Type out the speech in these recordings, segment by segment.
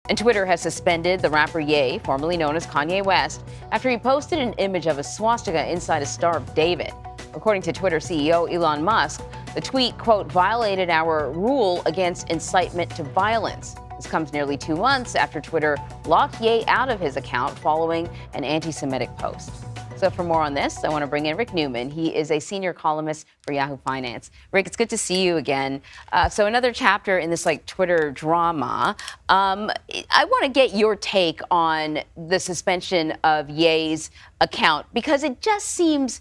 And Twitter has suspended the rapper Ye, formerly known as Kanye West, after he posted an image of a swastika inside a Star of David. According to Twitter CEO Elon Musk, the tweet, quote, violated our rule against incitement to violence. This comes nearly 2 months after Twitter locked Ye out of his account following an anti-Semitic post. So for more on this, I want to bring in Rick Newman. He is a senior columnist for Yahoo Finance. Rick, it's good to see you again. So another chapter in this Twitter drama. I want to get your take on the suspension of Ye's account, because it just seems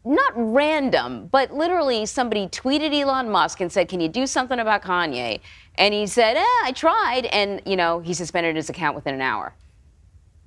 not random, but literally somebody tweeted Elon Musk and said, can you do something about Kanye? And he said, I tried. And, he suspended his account within an hour.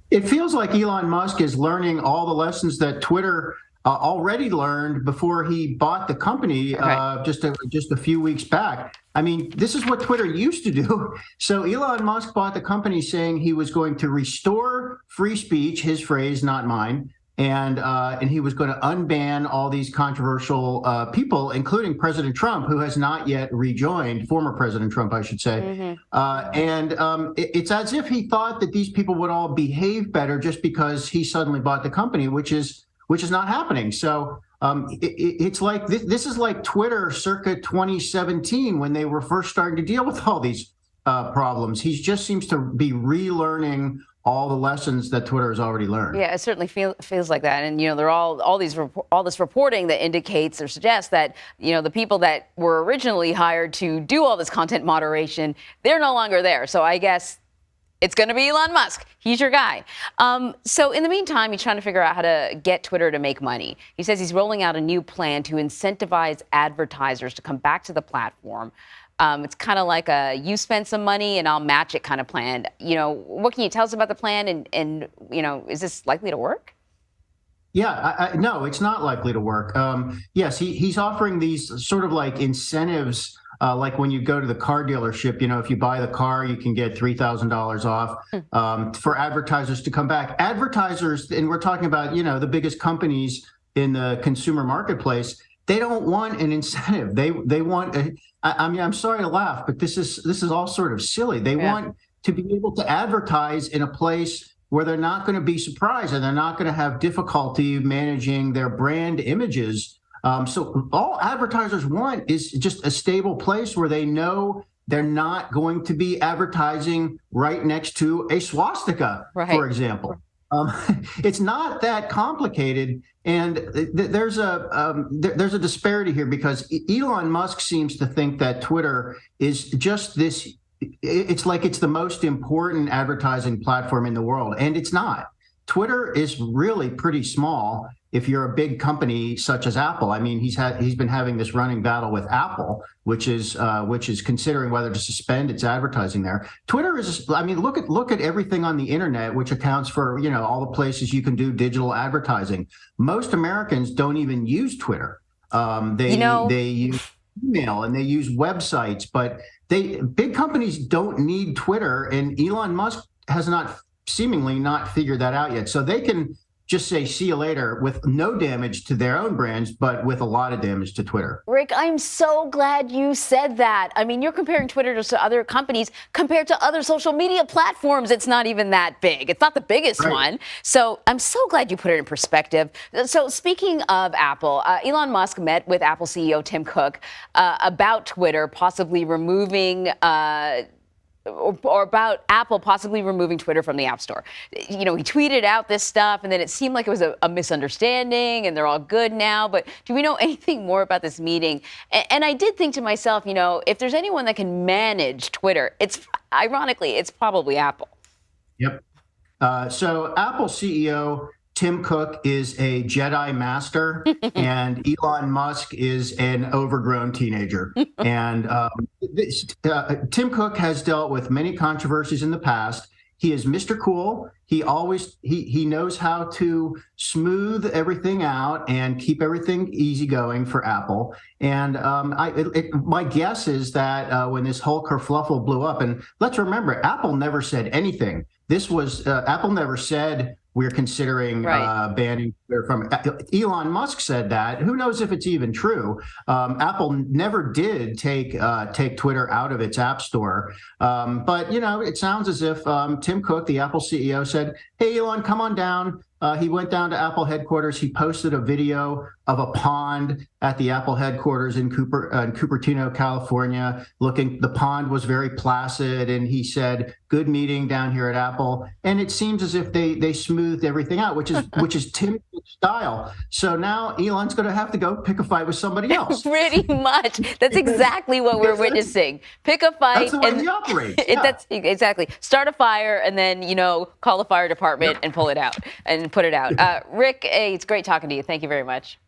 It feels like Elon Musk is learning all the lessons that Twitter already learned before he bought the company just a few weeks back. I mean, this is what Twitter used to do. So Elon Musk bought the company saying he was going to restore free speech, his phrase, not mine, and he was going to unban all these controversial people, including President Trump, who has not yet rejoined, former President Trump, I should say. It's as if he thought that these people would all behave better just because he suddenly bought the company, which is not happening. So it's like this is like Twitter circa 2017 when they were first starting to deal with all these problems. He just seems to be relearning all the lessons that Twitter has already learned. Yeah, it certainly feels like that. And, there are all this reporting that indicates or suggests that, the people that were originally hired to do all this content moderation, they're no longer there. So I guess it's going to be Elon Musk. He's your guy. So in the meantime, he's trying to figure out how to get Twitter to make money. He says he's rolling out a new plan to incentivize advertisers to come back to the platform. It's kind of like a you spend some money and I'll match it kind of plan. What can you tell us about the plan? And is this likely to work? Yeah, no, it's not likely to work. Yes, he's offering these sort of like incentives, like when you go to the car dealership, if you buy the car, you can get $3,000 off for advertisers to come back. Advertisers, and we're talking about, the biggest companies in the consumer marketplace, they don't want an incentive. They want I'm sorry to laugh, but this is all sort of silly. They want to be able to advertise in a place where they're not going to be surprised and they're not going to have difficulty managing their brand images. So all advertisers want is just a stable place where they know they're not going to be advertising right next to a swastika, for example. It's not that complicated, and there's a disparity here because Elon Musk seems to think that Twitter is just this. It's like it's the most important advertising platform in the world, and it's not. Twitter is really pretty small if you're a big company such as Apple. I mean, he's been having this running battle with Apple, which is considering whether to suspend its advertising there. Twitter is, I mean, look at everything on the internet, which accounts for, all the places you can do digital advertising. Most Americans don't even use Twitter. They use email and they use websites, but big companies don't need Twitter, and Elon Musk has seemingly not figured that out yet. So they can just say, see you later, with no damage to their own brands, but with a lot of damage to Twitter. Rick, I'm so glad you said that. I mean, you're comparing Twitter to other companies. Compared to other social media platforms, it's not even that big. It's not the biggest one. So I'm so glad you put it in perspective. So speaking of Apple, Elon Musk met with Apple CEO Tim Cook about Twitter possibly removing or about Apple possibly removing Twitter from the App Store. He tweeted out this stuff, and then it seemed like it was a misunderstanding, and they're all good now. But do we know anything more about this meeting? And I did think to myself, if there's anyone that can manage Twitter, ironically, it's probably Apple. Yep. So Apple CEO Tim Cook is a Jedi master, and Elon Musk is an overgrown teenager. And Tim Cook has dealt with many controversies in the past. He is Mr. Cool. He knows how to smooth everything out and keep everything easygoing for Apple. And my guess is that when this whole kerfluffle blew up, and let's remember, Apple never said anything. This was Apple never said we're considering banning Twitter from. Elon Musk said that. Who knows if it's even true? Apple never did take Twitter out of its app store. But, it sounds as if Tim Cook, the Apple CEO, said, "Hey, Elon, come on down." He went down to Apple headquarters. He posted a video of a pond at the Apple headquarters in Cupertino, California. The pond was very placid, and he said, "Good meeting down here at Apple." And it seems as if they smoothed everything out, which is Tim's style. So now Elon's going to have to go pick a fight with somebody else. Pretty much. That's exactly what we're witnessing. Pick a fight. That's the way he operates. Yeah. That's exactly. Start a fire and then, call the fire department and pull it out and put it out. Rick, it's great talking to you. Thank you very much.